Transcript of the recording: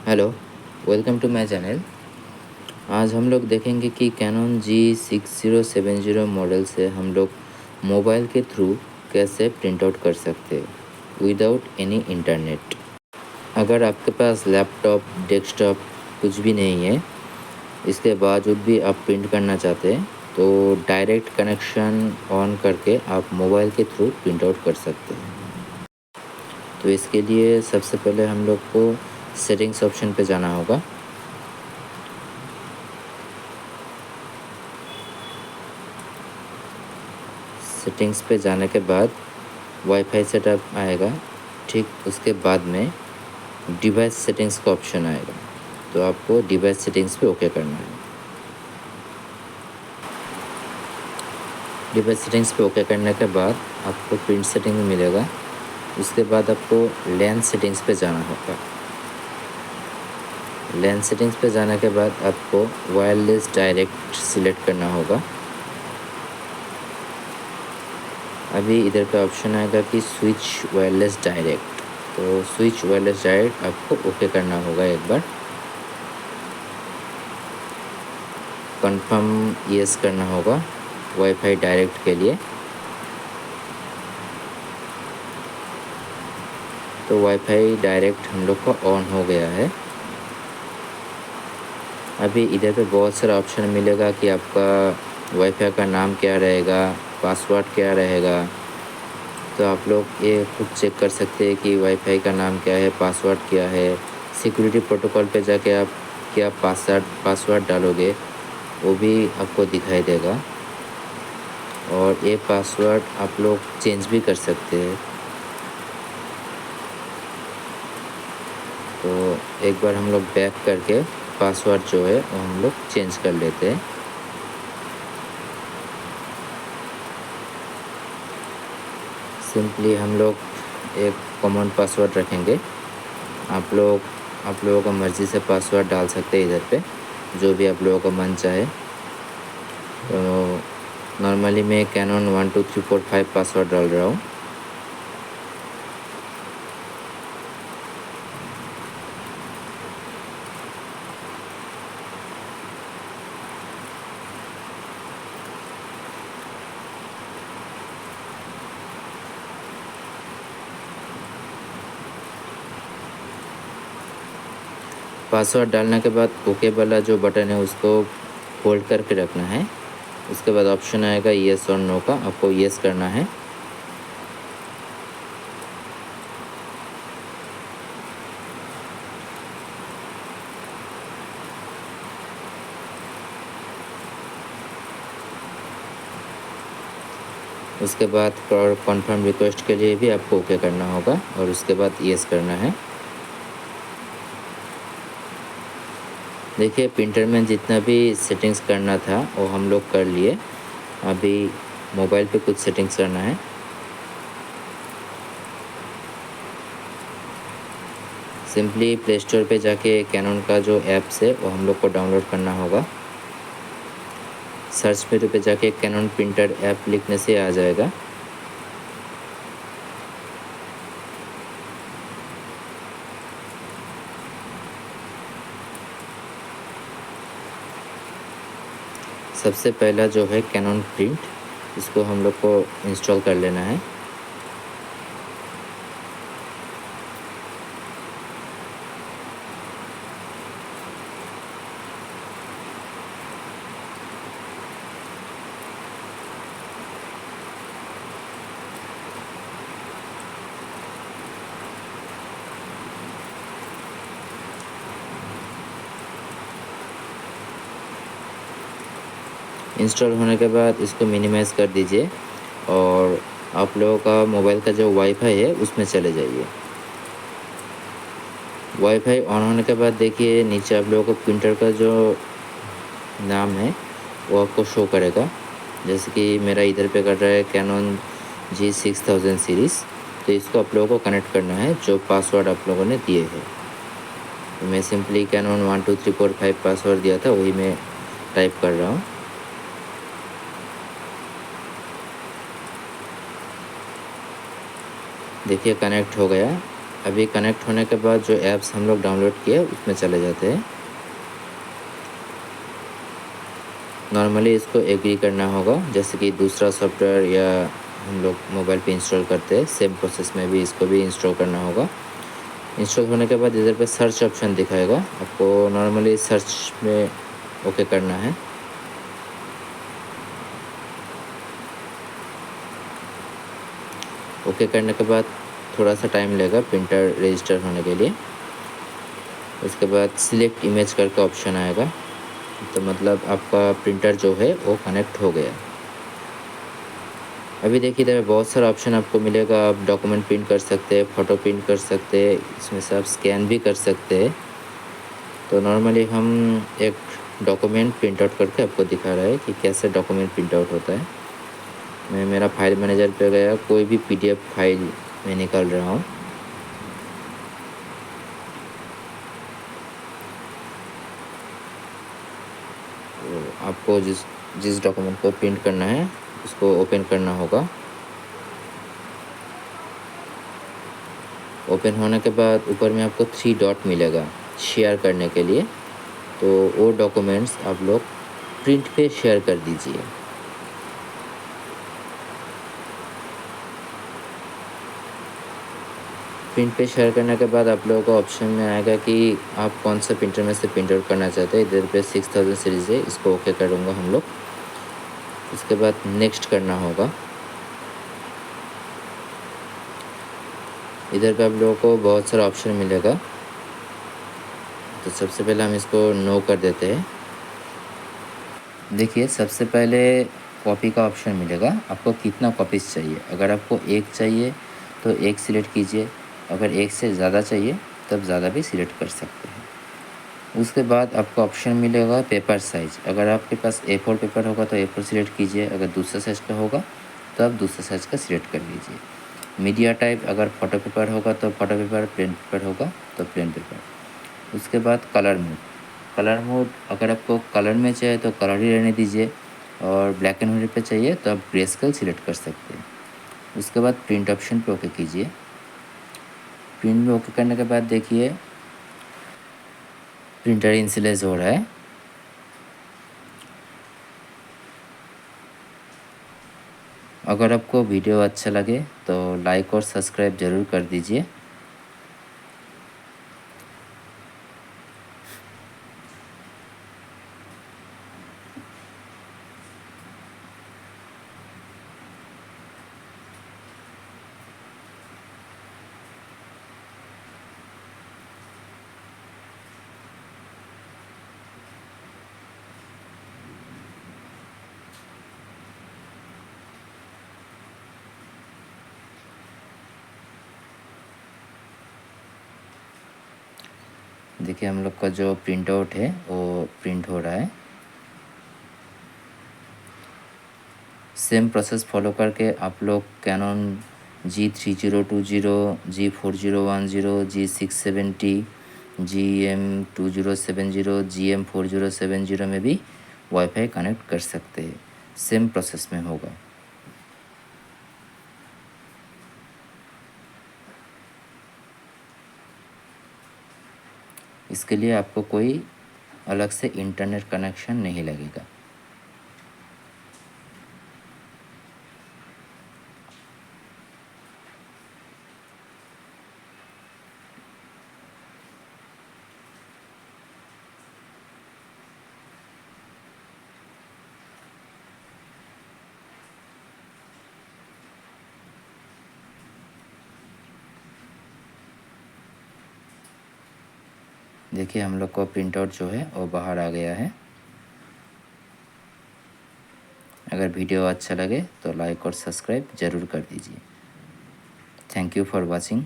Hello, welcome to my channel. आज हम लोग देखेंगे कि कैनन G6070 मॉडल से हम लोग मोबाइल के थ्रू कैसे प्रिंट आउट कर सकते हैं विदाउट एनी इंटरनेट। अगर आपके पास लैपटॉप, डेस्कटॉप कुछ भी नहीं है, इसके बावजूद भी आप प्रिंट करना चाहते हैं तो डायरेक्ट कनेक्शन ऑन करके आप मोबाइल के थ्रू प्रिंट आउट कर सकते हैं। तो इसके लिए सबसे पहले हम लोग को सेटिंग्स ऑप्शन पे जाना होगा। सेटिंग्स पे जाने के बाद वाईफाई सेटअप आएगा। ठीक उसके बाद में डिवाइस सेटिंग्स का ऑप्शन आएगा, तो आपको डिवाइस सेटिंग्स पे ओके करना है। डिवाइस सेटिंग्स पे ओके करने के बाद आपको प्रिंट सेटिंग मिलेगा। उसके बाद आपको लैन सेटिंग्स पे जाना होगा। लैन सेटिंग्स पे जाने के बाद आपको वायरलेस डायरेक्ट सिलेक्ट करना होगा। अभी इधर पे ऑप्शन आएगा कि स्विच वायरलेस डायरेक्ट, तो स्विच वायरलेस डायरेक्ट आपको ओके करना होगा। एक बार कंफर्म यस करना होगा वाईफाई डायरेक्ट के लिए। तो वाईफाई डायरेक्ट हम लोग का ऑन हो गया है। अभी इधर पे बहुत सारा ऑप्शन मिलेगा कि आपका वाईफाई का नाम क्या रहेगा, पासवर्ड क्या रहेगा। तो आप लोग ये खुद चेक कर सकते हैं कि वाईफाई का नाम क्या है, पासवर्ड क्या है। सिक्योरिटी प्रोटोकॉल पे जाके आप क्या पासवर्ड डालोगे वो भी आपको दिखाई देगा, और ये पासवर्ड आप लोग चेंज भी कर सकते हैं। तो एक बार हम लोग बैक करके पासवर्ड जो है वो हम लोग चेंज कर लेते हैं। सिंपली हम लोग एक कॉमन पासवर्ड रखेंगे। आप लोगों का मर्ज़ी से पासवर्ड डाल सकते हैं इधर पे, जो भी आप लोगों का मन चाहे। तो नॉर्मली मैं कैनन 1 2 3 4 5 पासवर्ड डाल रहा हूँ। पासवर्ड डालने के बाद ओके वाला जो बटन है उसको होल्ड करके रखना है। उसके बाद ऑप्शन आएगा येस और नो का, आपको येस करना है। उसके बाद कॉन्फर्म रिक्वेस्ट के लिए भी आपको ओके करना होगा और उसके बाद येस करना है। देखिए प्रिंटर में जितना भी सेटिंग्स करना था वो हम लोग कर लिए। अभी मोबाइल पे कुछ सेटिंग्स करना है। सिंपली प्ले स्टोर पे जाके कैनन का जो ऐप्स है वो हम लोग को डाउनलोड करना होगा। सर्च मेनू पे जाके कैनन प्रिंटर ऐप लिखने से आ जाएगा। सबसे पहला जो है कैनन प्रिंट, इसको हम लोग को इंस्टॉल कर लेना है। इंस्टॉल होने के बाद इसको मिनिमाइज़ कर दीजिए और आप लोगों का मोबाइल का जो वाईफाई है उसमें चले जाइए। वाईफाई ऑन होने के बाद देखिए नीचे आप लोगों को प्रिंटर का जो नाम है वो आपको शो करेगा। जैसे कि मेरा इधर पे कर रहा है कैनन G6000 सीरीज़। तो इसको आप लोगों को कनेक्ट करना है जो पासवर्ड आप लोगों ने दिए हैं। तो मैं सिंपली कैनन 1 2 3 4 5 पासवर्ड दिया था वही मैं टाइप कर रहा हूँ। देखिए कनेक्ट हो गया। अभी कनेक्ट होने के बाद जो ऐप्स हम लोग डाउनलोड किए उसमें चले जाते हैं। नॉर्मली इसको एग्री करना होगा, जैसे कि दूसरा सॉफ्टवेयर या हम लोग मोबाइल पे इंस्टॉल करते हैं, सेम प्रोसेस में भी इसको भी इंस्टॉल करना होगा। इंस्टॉल होने के बाद इधर पे सर्च ऑप्शन दिखाएगा, आपको नॉर्मली सर्च में ओके करना है। ओके करने के बाद थोड़ा सा टाइम लेगा प्रिंटर रजिस्टर होने के लिए। उसके बाद सिलेक्ट इमेज करके ऑप्शन आएगा, तो मतलब आपका प्रिंटर जो है वो कनेक्ट हो गया। अभी देखिए इधर बहुत सारा ऑप्शन आपको मिलेगा, आप डॉक्यूमेंट प्रिंट कर सकते हैं, फ़ोटो प्रिंट कर सकते हैं, इसमें से आप स्कैन भी कर सकते हैं। तो नॉर्मली हम एक डॉक्यूमेंट प्रिंट आउट करके आपको दिखा रहा है कि कैसे डॉक्यूमेंट प्रिंट आउट होता है। मैं मेरा फाइल मैनेजर पे गया, कोई भी PDF फाइल मैं निकाल रहा हूँ। तो आपको जिस डॉक्यूमेंट को प्रिंट करना है उसको ओपन करना होगा। ओपन होने के बाद ऊपर में आपको 3 डॉट मिलेगा शेयर करने के लिए, तो वो डॉक्यूमेंट्स आप लोग प्रिंट पे शेयर कर दीजिए। प्रिंट पे शेयर करने के बाद आप लोगों को ऑप्शन में आएगा कि आप कौन सा प्रिंटर में से प्रिंट आउट करना चाहते हैं। इधर पे 6000 सीरीज़ है, इसको ओके करूँगा हम लोग। इसके बाद नेक्स्ट करना होगा। इधर पे आप लोगों को बहुत सारा ऑप्शन मिलेगा, तो सबसे पहले हम इसको नो कर देते हैं। देखिए सबसे पहले कॉपी का ऑप्शन मिलेगा, आपको कितना कॉपीज़ चाहिए। अगर आपको एक चाहिए तो एक सिलेक्ट कीजिए, अगर एक से ज़्यादा चाहिए तब ज़्यादा भी सिलेक्ट कर सकते हैं। उसके बाद आपको ऑप्शन मिलेगा पेपर साइज़। अगर आपके पास A4 पेपर होगा तो A4 सिलेक्ट कीजिए, अगर दूसरे साइज़ का होगा तो आप दूसरे साइज़ का सिलेक्ट कर लीजिए। मीडिया टाइप, अगर फ़ोटो पेपर होगा तो फ़ोटो पेपर, प्लेन पेपर होगा तो प्लेन पेपर। उसके बाद कलर मोड। कलर मोड अगर आपको कलर में चाहिए तो कलर ही रहने दीजिए, और ब्लैक एंड वाइट पे चाहिए तो आप ग्रेस्केल सिलेक्ट कर सकते हैं। उसके बाद प्रिंट ऑप्शन पे ओके कीजिए। प्रिंट में ओके करने के बाद देखिए प्रिंटर इनिशियलाइज हो रहा है। अगर आपको वीडियो अच्छा लगे तो लाइक और सब्सक्राइब ज़रूर कर दीजिए। देखिए हम लोग का जो प्रिंट आउट है वो प्रिंट हो रहा है। सेम प्रोसेस फॉलो करके आप लोग cannon G3020, G4010, G670, GM2070, GM4070 में भी वाईफाई कनेक्ट कर सकते हैं। सेम प्रोसेस में होगा। इसके लिए आपको कोई अलग से इंटरनेट कनेक्शन नहीं लगेगा। देखिए हम लोग को प्रिंट आउट जो है वो बाहर आ गया है। अगर वीडियो अच्छा लगे तो लाइक और सब्सक्राइब ज़रूर कर दीजिए। Thank you for watching.